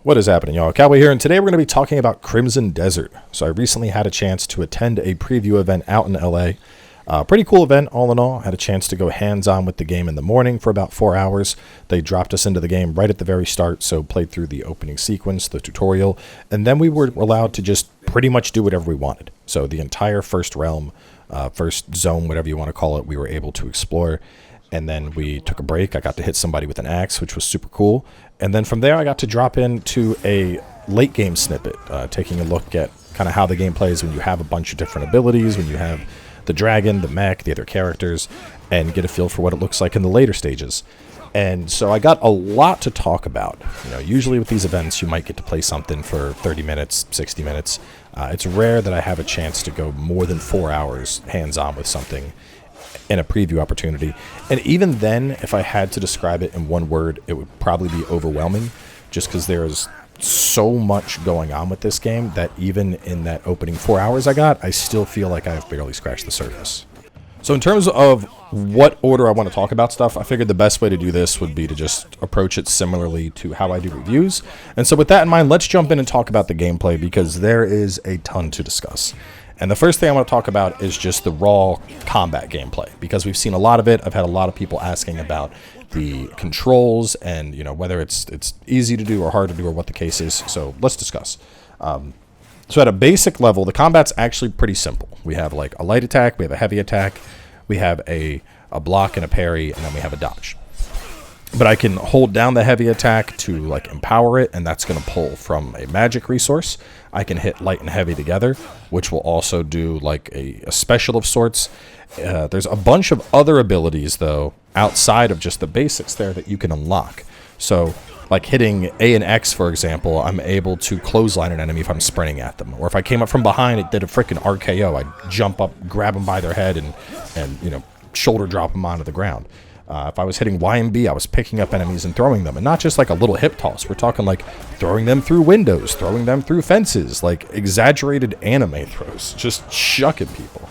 What is happening, y'all? Cowboy here, and today we're going to be talking about Crimson Desert. So I recently had a chance to attend a preview event out in LA. Pretty cool event, all in all. Had a chance to go hands-on with the game in the morning for about 4 hours. They dropped us into the game right at the very start, so played through the opening sequence, the tutorial, and then we were allowed to just pretty much do whatever we wanted. So the entire first realm, first zone, whatever you want to call it, we were able to explore. And then we took a break. I got to hit somebody with an axe, which was super cool. And then from there, I got to drop into a late game snippet, taking a look at kind of how the game plays when you have a bunch of different abilities, when you have the dragon, the mech, the other characters, and get a feel for what it looks like in the later stages. And so I got a lot to talk about. Usually with these events, you might get to play something for 30 minutes, 60 minutes. It's rare that I have a chance to go more than 4 hours hands-on with something in a preview opportunity. And even then, if I had to describe it in one word, it would probably be overwhelming, just because there's so much going on with this game that even in that opening 4 hours I still feel like I've barely scratched the surface. So in terms of what order I want to talk about stuff, I figured the best way to do this would be to just approach it similarly to how I do reviews. And so with that in mind, let's jump in and talk about the gameplay, because there is a ton to discuss. And the first thing I want to talk about is just the raw combat gameplay, because we've seen a lot of it. I've had a lot of people asking about the controls and, whether it's easy to do or hard to do or what the case is. So let's discuss. So at a basic level, the combat's actually pretty simple. We have like a light attack, we have a heavy attack, we have a block and a parry, and then we have a dodge. But I can hold down the heavy attack to like empower it, and that's going to pull from a magic resource. I can hit light and heavy together, which will also do like a special of sorts. There's a bunch of other abilities, though, outside of just the basics there that you can unlock. So like hitting A and X, for example, I'm able to clothesline an enemy if I'm sprinting at them. Or if I came up from behind, it did a freaking RKO. I'd jump up, grab them by their head, and shoulder drop them onto the ground. If I was hitting Y and B, I was picking up enemies and throwing them. And not just like a little hip toss. We're talking like throwing them through windows, throwing them through fences, like exaggerated anime throws, just shucking people.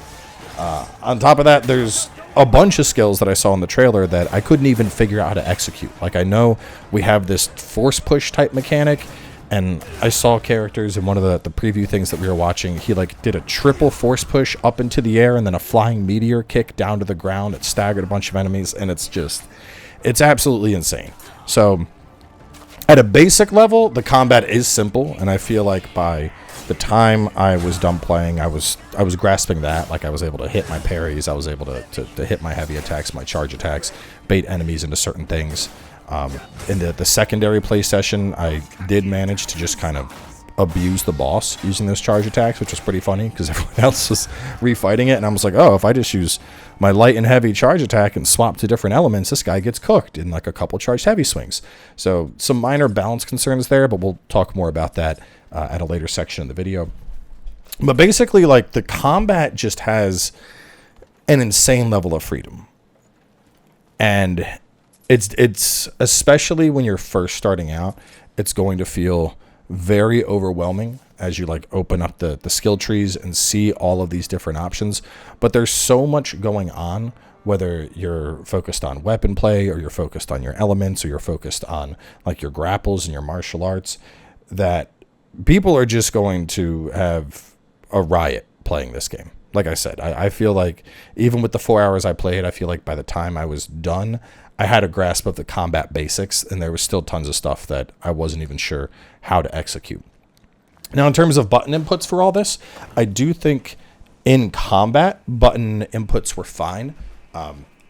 On top of that, there's a bunch of skills that I saw in the trailer that I couldn't even figure out how to execute. Like, I know we have this force push type mechanic, and I saw characters in one of the preview things that we were watching. He like did a triple force push up into the air and then a flying meteor kick down to the ground. It staggered a bunch of enemies, and it's absolutely insane. So at a basic level, the combat is simple, and I feel like by the time I was done playing, I was grasping that. Like, I was able to hit my parries, I was able to hit my heavy attacks, my charge attacks, bait enemies into certain things. In the secondary play session, I did manage to just kind of abuse the boss using those charge attacks, which was pretty funny because everyone else was refighting it, and I was like, oh, if I just use my light and heavy charge attack and swap to different elements, this guy gets cooked in like a couple charged heavy swings. So some minor balance concerns there, but we'll talk more about that at a later section of the video. But basically, like, the combat just has an insane level of freedom, and it's especially when you're first starting out, it's going to feel very overwhelming as you like open up the skill trees and see all of these different options. But there's so much going on, whether you're focused on weapon play or you're focused on your elements or you're focused on like your grapples and your martial arts, that people are just going to have a riot playing this game. Like I said, I feel like even with the 4 hours I played, I feel like by the time I was done, I had a grasp of the combat basics, and there was still tons of stuff that I wasn't even sure how to execute. Now, in terms of button inputs for all this, I do think in combat, button inputs were fine.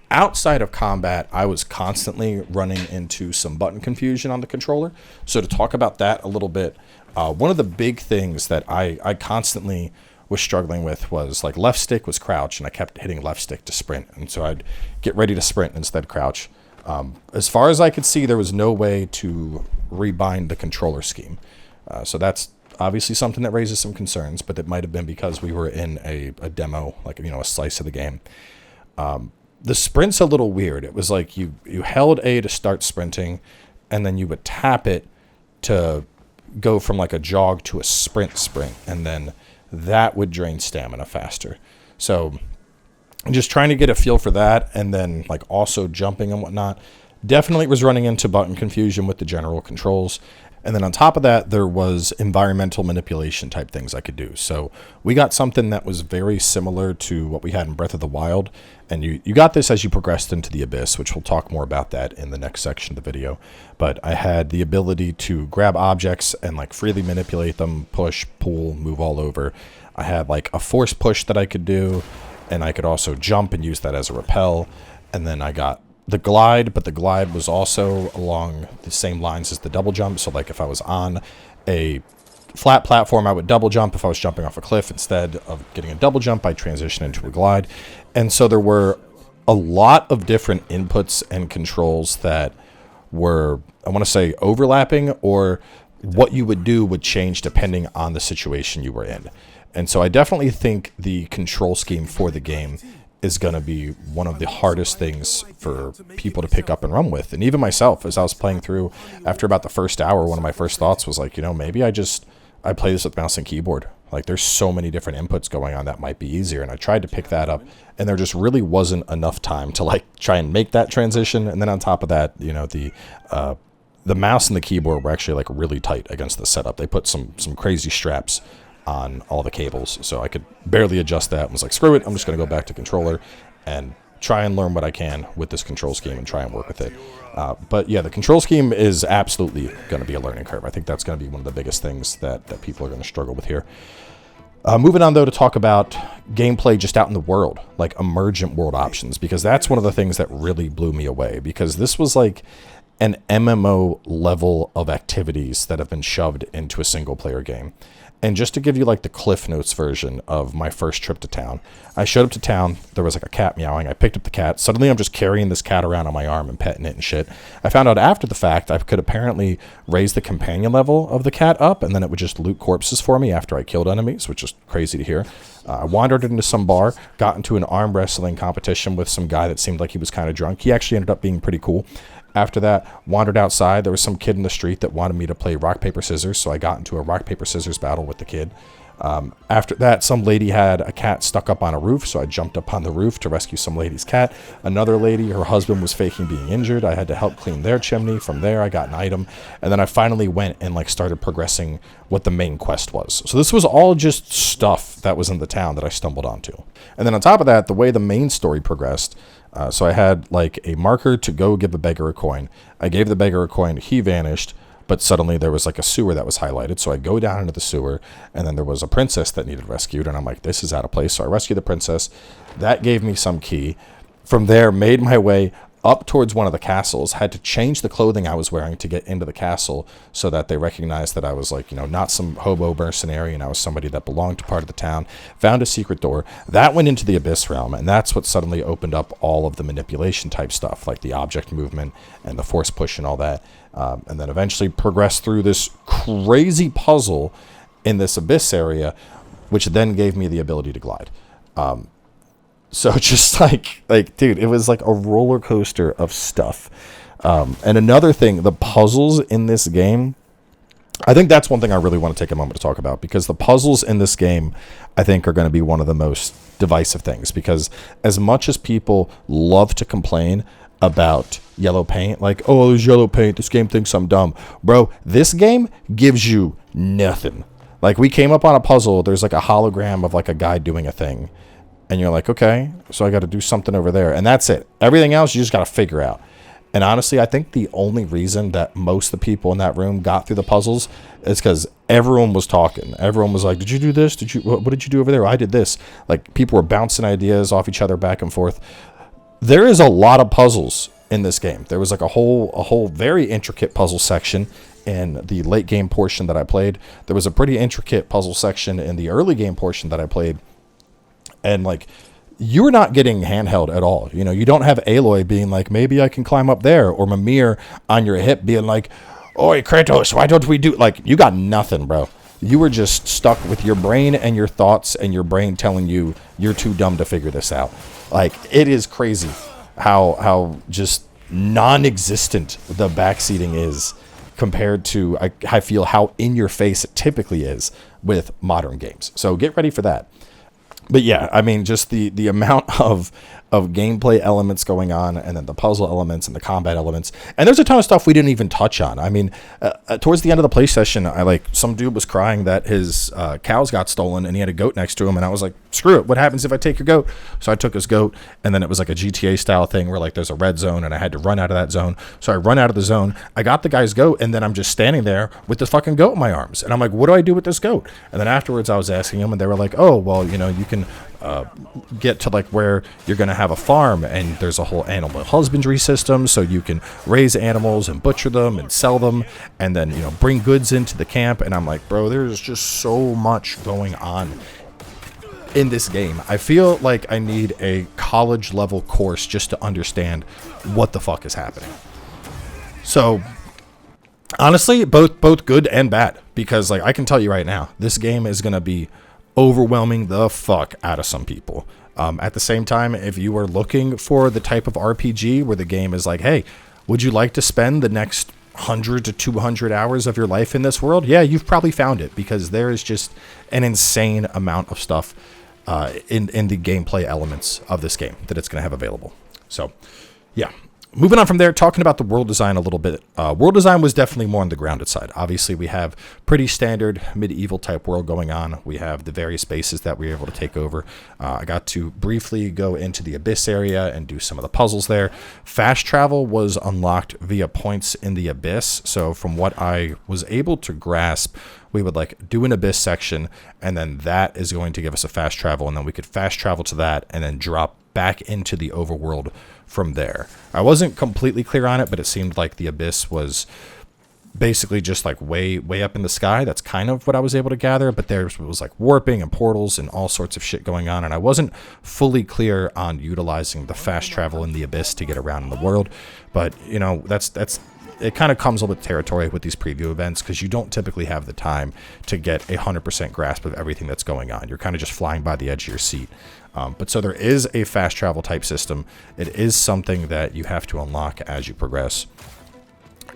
Outside of combat, I was constantly running into some button confusion on the controller. So to talk about that a little bit, one of the big things that I constantly was struggling with was like left stick was crouch, and I kept hitting left stick to sprint. And so I'd get ready to sprint and instead crouch. As far as I could see, there was no way to rebind the controller scheme. So that's obviously something that raises some concerns, but it might have been because we were in a demo, like, a slice of the game. The sprint's a little weird. It was like you held A to start sprinting, and then you would tap it to go from like a jog to a sprint, and then that would drain stamina faster. So just trying to get a feel for that, and then like also jumping and whatnot. Definitely was running into button confusion with the general controls. And then on top of that, there was environmental manipulation type things I could do. So we got something that was very similar to what we had in Breath of the Wild. And you got this as you progressed into the Abyss, which we'll talk more about that in the next section of the video. But I had the ability to grab objects and like freely manipulate them, push, pull, move all over. I had like a force push that I could do, and I could also jump and use that as a rappel. And then I got the glide, but the glide was also along the same lines as the double jump. So like if I was on a flat platform, I would double jump. If I was jumping off a cliff, instead of getting a double jump, I transition into a glide. And so there were a lot of different inputs and controls that were, I want to say, overlapping, or what you would do would change depending on the situation you were in. And so I definitely think the control scheme for the game is going to be one of the hardest things for people to pick up and run with. And even myself, as I was playing through, after about the first hour, one of my first thoughts was like, maybe I play this with mouse and keyboard. Like, there's so many different inputs going on that might be easier. And I tried to pick that up, and there just really wasn't enough time to like try and make that transition. And then on top of that, the mouse and the keyboard were actually like really tight against the setup. They put some crazy straps on all the cables, so I could barely adjust that, and was like, screw it, I'm just going to go back to controller and try and learn what I can with this control scheme and try and work with it. But yeah, the control scheme is absolutely going to be a learning curve. I think that's going to be one of the biggest things that people are going to struggle with here. Moving on, though, to talk about gameplay just out in the world, like emergent world options, because that's one of the things that really blew me away, because this was like an MMO level of activities that have been shoved into a single player game. And just to give you like the Cliff Notes version of my first trip to town, I showed up to town, there was like a cat meowing, I picked up the cat, suddenly I'm just carrying this cat around on my arm and petting it and shit. I found out after the fact I could apparently raise the companion level of the cat up, and then it would just loot corpses for me after I killed enemies, which is crazy to hear. I wandered into some bar, got into an arm wrestling competition with some guy that seemed like he was kind of drunk. He actually ended up being pretty cool. After that, wandered outside. There was some kid in the street that wanted me to play rock, paper, scissors, so I got into a rock, paper, scissors battle with the kid. After that, some lady had a cat stuck up on a roof, so I jumped up on the roof to rescue some lady's cat. Another lady, her husband was faking being injured. I had to help clean their chimney. From there, I got an item, and then I finally went and like started progressing what the main quest was. So this was all just stuff that was in the town that I stumbled onto. And then on top of that, the way the main story progressed, so I had like a marker to go give a beggar a coin. I gave the beggar a coin, he vanished, but suddenly there was like a sewer that was highlighted. So I go down into the sewer, and then there was a princess that needed rescued, and I'm like, this is out of place. So I rescued the princess. That gave me some key. From there, made my way up towards one of the castles, had to change the clothing I was wearing to get into the castle so that they recognized that I was like, not some hobo mercenary, and I was somebody that belonged to part of the town. Found a secret door. That went into the Abyss realm, and that's what suddenly opened up all of the manipulation type stuff, like the object movement and the force push and all that. And then eventually progressed through this crazy puzzle in this Abyss area, which then gave me the ability to glide. So just like, dude, it was like a roller coaster of stuff. And another thing, the puzzles in this game, I think that's one thing I really want to take a moment to talk about, because the puzzles in this game, I think, are going to be one of the most divisive things, because as much as people love to complain about yellow paint, like, oh, there's yellow paint, this game thinks I'm dumb. Bro, this game gives you nothing. Like, we came up on a puzzle, there's like a hologram of like a guy doing a thing. And you're like, okay, so I got to do something over there. And that's it. Everything else, you just got to figure out. And honestly, I think the only reason that most of the people in that room got through the puzzles is because everyone was talking. Everyone was like, did you do this? What did you do over there? I did this. Like, people were bouncing ideas off each other back and forth. There is a lot of puzzles in this game. There was like a whole very intricate puzzle section in the late game portion that I played. There was a pretty intricate puzzle section in the early game portion that I played. And like, you're not getting handheld at all. You don't have Aloy being like, maybe I can climb up there, or Mimir on your hip being like, oi, Kratos, why don't we do, like, you got nothing, bro. You were just stuck with your brain and your thoughts, and your brain telling you you're too dumb to figure this out. Like, it is crazy how just non-existent the backseating is compared to, I feel, how in your face it typically is with modern games. So get ready for that. But yeah, I mean, just the amount of gameplay elements going on, and then the puzzle elements and the combat elements, and there's a ton of stuff we didn't even touch on. I mean, towards the end of the play session, some dude was crying that his cows got stolen, and he had a goat next to him, and I was like, screw it, what happens if I take your goat? So I took his goat, and then it was like a GTA style thing where like there's a red zone, and I had to run out of that zone. So I run out of the zone, I got the guy's goat, and then I'm just standing there with this fucking goat in my arms, and I'm like, what do I do with this goat? And then afterwards, I was asking him, and they were like, oh, well, you can get to like where you're going to have a farm, and there's a whole animal husbandry system, so you can raise animals and butcher them and sell them, and then bring goods into the camp. And I'm like, bro, there's just so much going on in this game. I feel like I need a college level course just to understand what the fuck is happening. So honestly, both good and bad, because like I can tell you right now, this game is going to be overwhelming the fuck out of some people. At the same time, if you are looking for the type of RPG where the game is like, hey, would you like to spend the next 100 to 200 hours of your life in this world? Yeah, you've probably found it, because there is just an insane amount of stuff in the gameplay elements of this game that it's going to have available. So yeah, moving on from there, talking about the world design a little bit. World design was definitely more on the grounded side. Obviously, we have pretty standard medieval type world going on. We have the various bases that we were able to take over. I got to briefly go into the Abyss area and do some of the puzzles there. Fast travel was unlocked via points in the Abyss. So from what I was able to grasp, we would like do an Abyss section, and then that is going to give us a fast travel, and then we could fast travel to that and then drop back into the overworld from there. I wasn't completely clear on it, but it seemed like the Abyss was basically just like way up in the sky. That's kind of what I was able to gather, but there was like warping and portals and all sorts of shit going on, and I wasn't fully clear on utilizing the fast travel in the Abyss to get around in the world. But that's it kind of comes with territory with these preview events, because you don't typically have the time to get a 100% grasp of everything that's going on. You're kind of just flying by the edge of your seat. But so there is a fast travel type system. It is something that you have to unlock as you progress.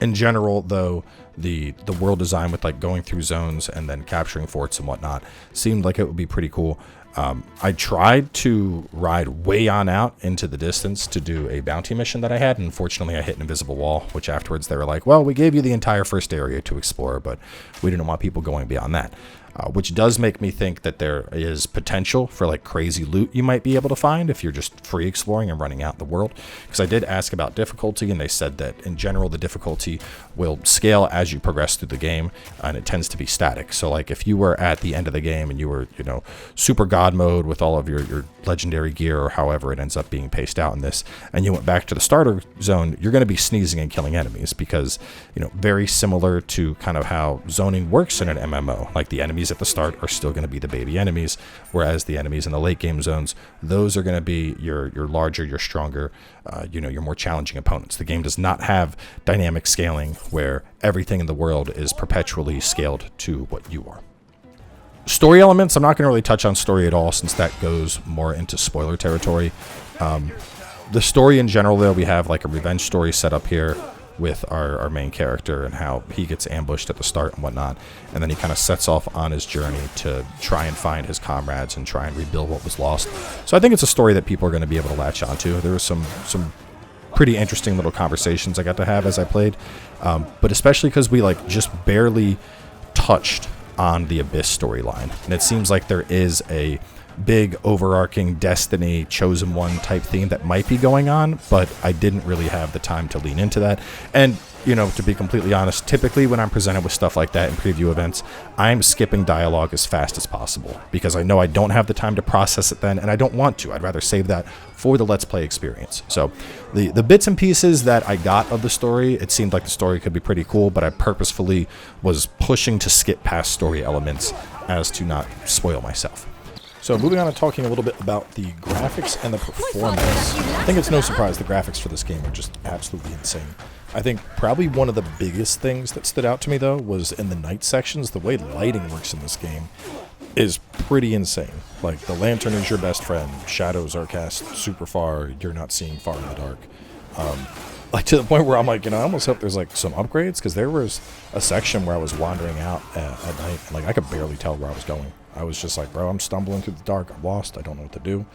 In general, though, the world design with like going through zones and then capturing forts and whatnot seemed like it would be pretty cool. I tried to ride way on out into the distance to do a bounty mission that I had, and unfortunately I hit an invisible wall, which afterwards they were like, well, we gave you the entire first area to explore, but we didn't want people going beyond that. Which does make me think that there is potential for like crazy loot you might be able to find if you're just free exploring and running out in the world. Because I did ask about difficulty, and they said that in general the difficulty will scale as you progress through the game, and it tends to be static. So like if you were at the end of the game and you were super god mode with all of your legendary gear, or however it ends up being paced out in this, and you went back to the starter zone, you're going to be sneezing and killing enemies, because very similar to kind of how zoning works in an MMO. Like the enemies at the start are still going to be the baby enemies, whereas the enemies in the late game zones, those are going to be your larger, your stronger, your more challenging opponents. The game does not have dynamic scaling where everything in the world is perpetually scaled to what you are. Story elements, I'm not going to really touch on story at all, since that goes more into spoiler territory. The story in general, though, we have like a revenge story set up here with our main character and how he gets ambushed at the start and whatnot, and then he kind of sets off on his journey to try and find his comrades and try and rebuild what was lost. So I think it's a story that people are going to be able to latch onto. There was some pretty interesting little conversations I got to have as I played, but especially because we like just barely touched on the Abyss storyline, and it seems like there is a big overarching Destiny chosen one type theme that might be going on, but I didn't really have the time to lean into that. And to be completely honest, typically when I'm presented with stuff like that in preview events, I'm skipping dialogue as fast as possible, because I know I don't have the time to process it then, and I don't want to. I'd rather save that for the Let's Play experience. So the bits and pieces that I got of the story, it seemed like the story could be pretty cool, but I purposefully was pushing to skip past story elements as to not spoil myself. So moving on and talking a little bit about the graphics and the performance. I think it's no surprise the graphics for this game are just absolutely insane. I think probably one of the biggest things that stood out to me, though, was in the night sections. The way lighting works in this game is pretty insane. Like, the lantern is your best friend. Shadows are cast super far. You're not seeing far in the dark. Like, to the point where I'm like, I almost hope there's, like, some upgrades, because there was a section where I was wandering out at night, and, like, I could barely tell where I was going. I was just like, bro, I'm stumbling through the dark. I'm lost. I don't know what to do.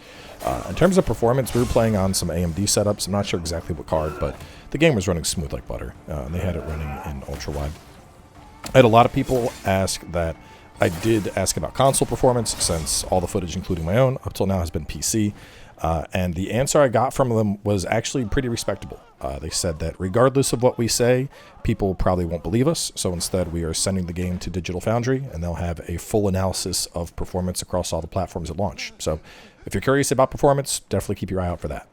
In terms of performance, we were playing on some AMD setups. I'm not sure exactly what card, but the game was running smooth like butter. They had it running in ultra wide. I had a lot of people ask that. I did ask about console performance, since all the footage, including my own, up till now has been PC. And the answer I got from them was actually pretty respectable. They said that regardless of what we say, people probably won't believe us. So instead, we are sending the game to Digital Foundry, and they'll have a full analysis of performance across all the platforms at launch. So if you're curious about performance, definitely keep your eye out for that.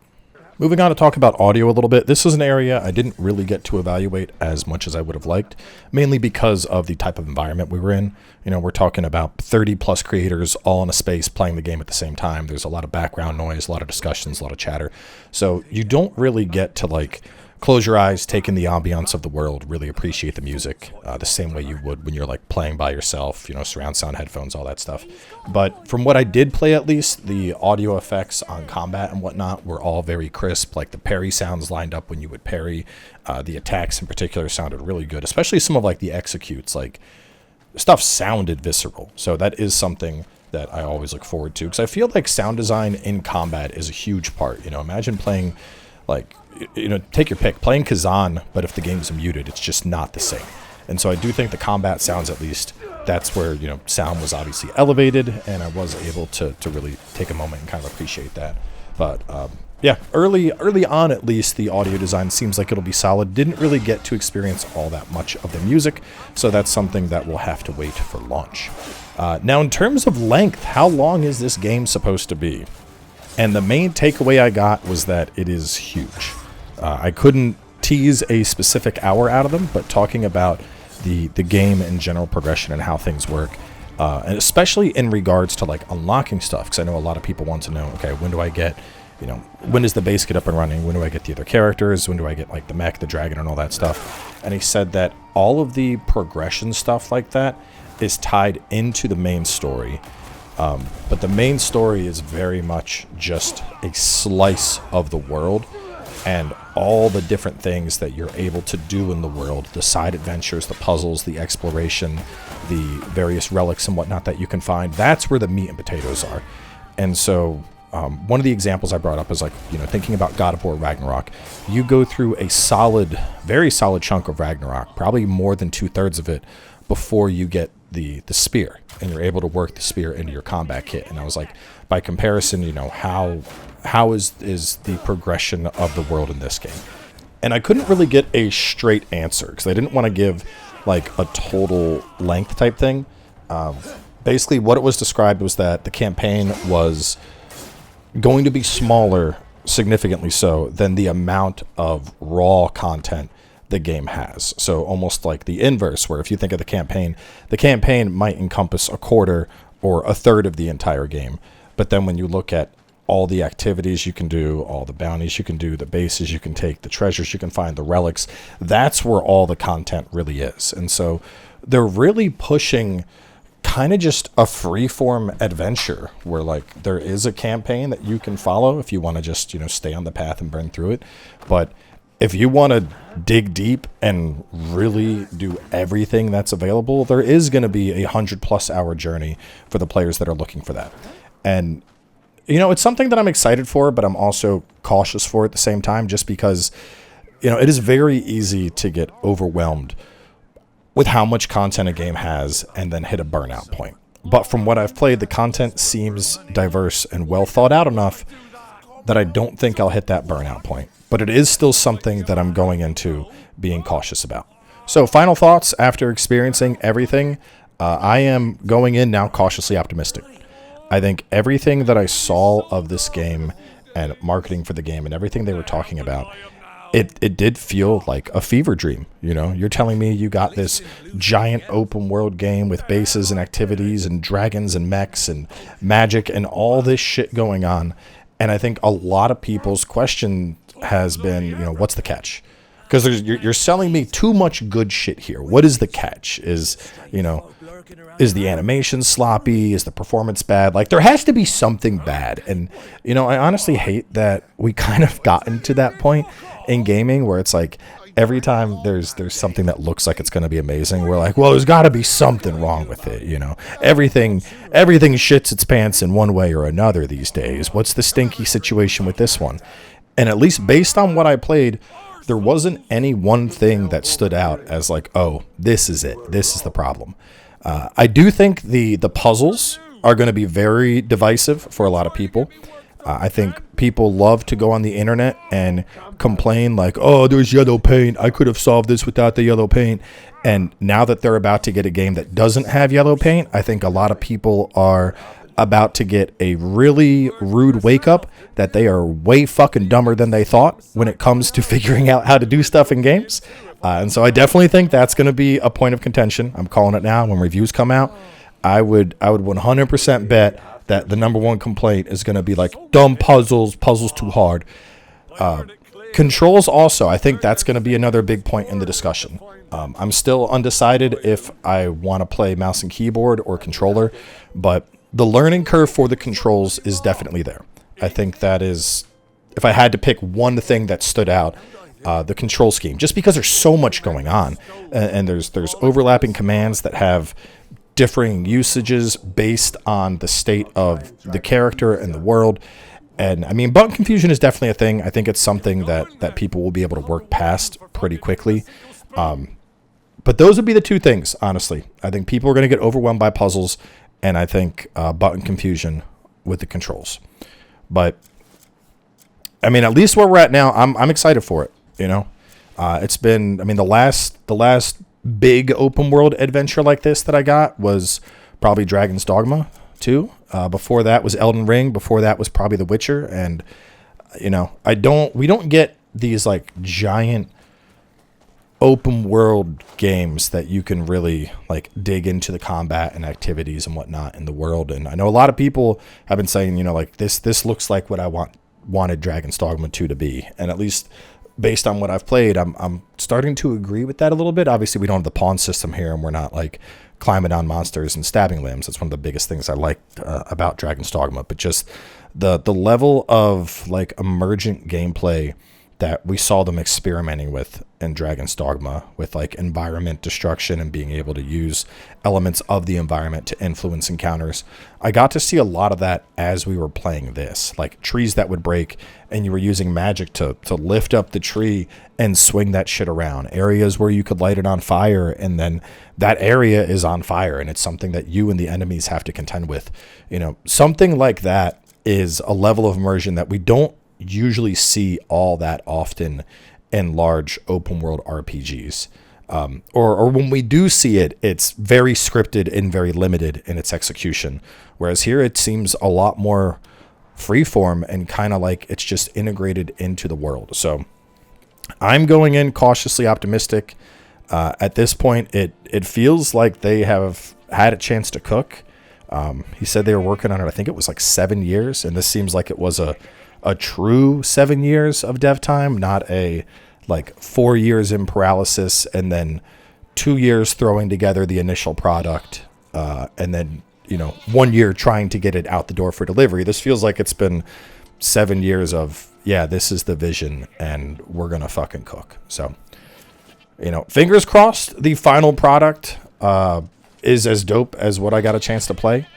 Moving on to talk about audio a little bit. This is an area I didn't really get to evaluate as much as I would have liked, mainly because of the type of environment we were in. You know, we're talking about 30 plus creators all in a space playing the game at the same time. There's a lot of background noise, a lot of discussions, a lot of chatter. So you don't really get to like close your eyes, take in the ambiance of the world, really appreciate the music the same way you would when you're like playing by yourself, you know, surround sound headphones, all that stuff. But from what I did play, at least, the audio effects on combat and whatnot were all very crisp. Like the parry sounds lined up when you would parry. The attacks in particular sounded really good, especially some of like the executes. Like stuff sounded visceral. So that is something that I always look forward to, because I feel like sound design in combat is a huge part. You know, imagine playing like, you know, take your pick, playing Kazan, but if the game's muted, it's just not the same. And so I do think the combat sounds, at least, that's where, you know, sound was obviously elevated, and I was able to really take a moment and kind of appreciate that. But yeah, early on, at least, the audio design seems like it'll be solid. Didn't really get to experience all that much of the music, so that's something that we'll have to wait for launch. Now, in terms of length, how long is this game supposed to be? And the main takeaway I got was that it is huge. I couldn't tease a specific hour out of them, but talking about the game and general progression and how things work, and especially in regards to like unlocking stuff, because I know a lot of people want to know, okay, when do I get, you know, when does the base get up and running? When do I get the other characters? When do I get like the mech, the dragon, and all that stuff? And he said that all of the progression stuff like that is tied into the main story. But the main story is very much just a slice of the world, and all the different things that you're able to do in the world, the side adventures, the puzzles, the exploration, the various relics and whatnot that you can find. That's where the meat and potatoes are. And so one of the examples I brought up is like, you know, thinking about God of War Ragnarok. You go through a solid, very solid chunk of Ragnarok, probably more than 2/3 of it, before you get the spear, and you're able to work the spear into your combat kit. And I was like, by comparison, you know, how is the progression of the world in this game? And I couldn't really get a straight answer, because I didn't want to give like a total length type thing. Basically what it was described was that the campaign was going to be smaller, significantly so, than the amount of raw content the game has. So almost like the inverse, where if you think of the campaign might encompass a quarter or a third of the entire game. But then when you look at all the activities you can do, all the bounties you can do, the bases you can take, the treasures you can find, the relics, that's where all the content really is. And so they're really pushing kind of just a free-form adventure, where like there is a campaign that you can follow if you want to just, you know, stay on the path and burn through it. But if you want to dig deep and really do everything that's available, there is going to be a 100+ hour journey for the players that are looking for that. And, you know, it's something that I'm excited for, but I'm also cautious for at the same time, just because, you know, it is very easy to get overwhelmed with how much content a game has and then hit a burnout point. But from what I've played, the content seems diverse and well thought out enough that I don't think I'll hit that burnout point. But it is still something that I'm going into being cautious about. So final thoughts after experiencing everything. I am going in now cautiously optimistic. I think everything that I saw of this game and marketing for the game and everything they were talking about, it did feel like a fever dream. You know, you're telling me you got this giant open world game with bases and activities and dragons and mechs and magic and all this shit going on. And I think a lot of people's question has been, you know, what's the catch? Because you're selling me too much good shit here. What is the catch? Is the animation sloppy? Is the performance bad? Like, there has to be something bad. And, you know, I honestly hate that we kind of gotten to that point in gaming where it's like, every time there's something that looks like it's going to be amazing, we're like, well, there's got to be something wrong with it, you know. Everything shits its pants in one way or another these days. What's the stinky situation with this one? And at least based on what I played, there wasn't any one thing that stood out as like, oh, this is it. This is the problem. I do think the puzzles are going to be very divisive for a lot of people. I think people love to go on the internet and complain like, oh, there's yellow paint. I could have solved this without the yellow paint. And now that they're about to get a game that doesn't have yellow paint, I think a lot of people are about to get a really rude wake up that they are way fucking dumber than they thought when it comes to figuring out how to do stuff in games. And so I definitely think that's going to be a point of contention. I'm calling it now. When reviews come out, I would 100% bet that the number one complaint is going to be like dumb puzzles too hard. Controls also, I think that's going to be another big point in the discussion. I'm still undecided if I want to play mouse and keyboard or controller, but the learning curve for the controls is definitely there. I think that is, if I had to pick one thing that stood out, the control scheme, just because there's so much going on, and there's overlapping commands that have differing usages based on the state of the character and the world. And I mean, button confusion is definitely a thing. I think it's something that people will be able to work past pretty quickly. But those would be the two things, honestly. I think people are going to get overwhelmed by puzzles, and I think button confusion with the controls. But I mean, at least where we're at now, I'm excited for it. You know, it's been, I mean, the last big open world adventure like this that I got was probably Dragon's Dogma 2. Before that was Elden Ring. Before that was probably The Witcher. And, you know, we don't get these like giant open world games that you can really like dig into the combat and activities and whatnot in the world. And I know a lot of people have been saying, you know, like this looks like what I wanted Dragon's Dogma 2 to be. And at least based on what I've played, I'm starting to agree with that a little bit. Obviously, we don't have the pawn system here, and we're not like climbing on monsters and stabbing limbs. That's one of the biggest things I liked about Dragon's Dogma. But just the level of like emergent gameplay that we saw them experimenting with in Dragon's Dogma, with like environment destruction and being able to use elements of the environment to influence encounters. I got to see a lot of that as we were playing this, like trees that would break and you were using magic to lift up the tree and swing that shit around. Areas where you could light it on fire and then that area is on fire and it's something that you and the enemies have to contend with. You know, something like that is a level of immersion that we don't usually see all that often in large open world RPGs. Or when we do see it, it's very scripted and very limited in its execution. Whereas here it seems a lot more freeform and kind of like it's just integrated into the world. So I'm going in cautiously optimistic. At this point, it feels like they have had a chance to cook. He said they were working on it, I think it was like 7 years, and this seems like it was a true 7 years of dev time, not a like 4 years in paralysis and then 2 years throwing together the initial product, and then, you know, 1 year trying to get it out the door for delivery. This feels like it's been 7 years of, yeah, this is the vision and we're going to fucking cook. So, you know, fingers crossed the final product is as dope as what I got a chance to play.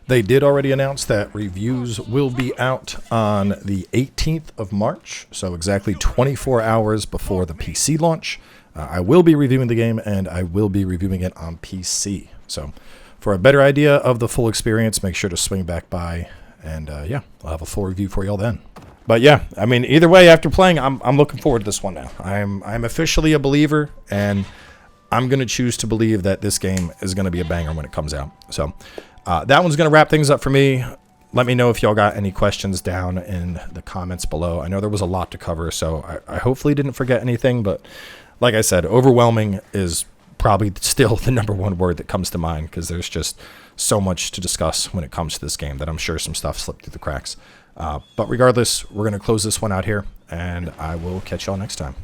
They did already announce that reviews will be out on the 18th of March, so exactly 24 hours before the PC launch. I will be reviewing the game, and I will be reviewing it on PC. So for a better idea of the full experience, make sure to swing back by, and yeah, I'll have a full review for y'all then. But yeah, I mean, either way, after playing, I'm looking forward to this one now. I'm officially a believer, and I'm going to choose to believe that this game is going to be a banger when it comes out. So that one's going to wrap things up for me. Let me know if y'all got any questions down in the comments below. I know there was a lot to cover, so I hopefully didn't forget anything. But like I said, overwhelming is probably still the number one word that comes to mind, because there's just so much to discuss when it comes to this game that I'm sure some stuff slipped through the cracks. But regardless, we're going to close this one out here, and I will catch y'all next time.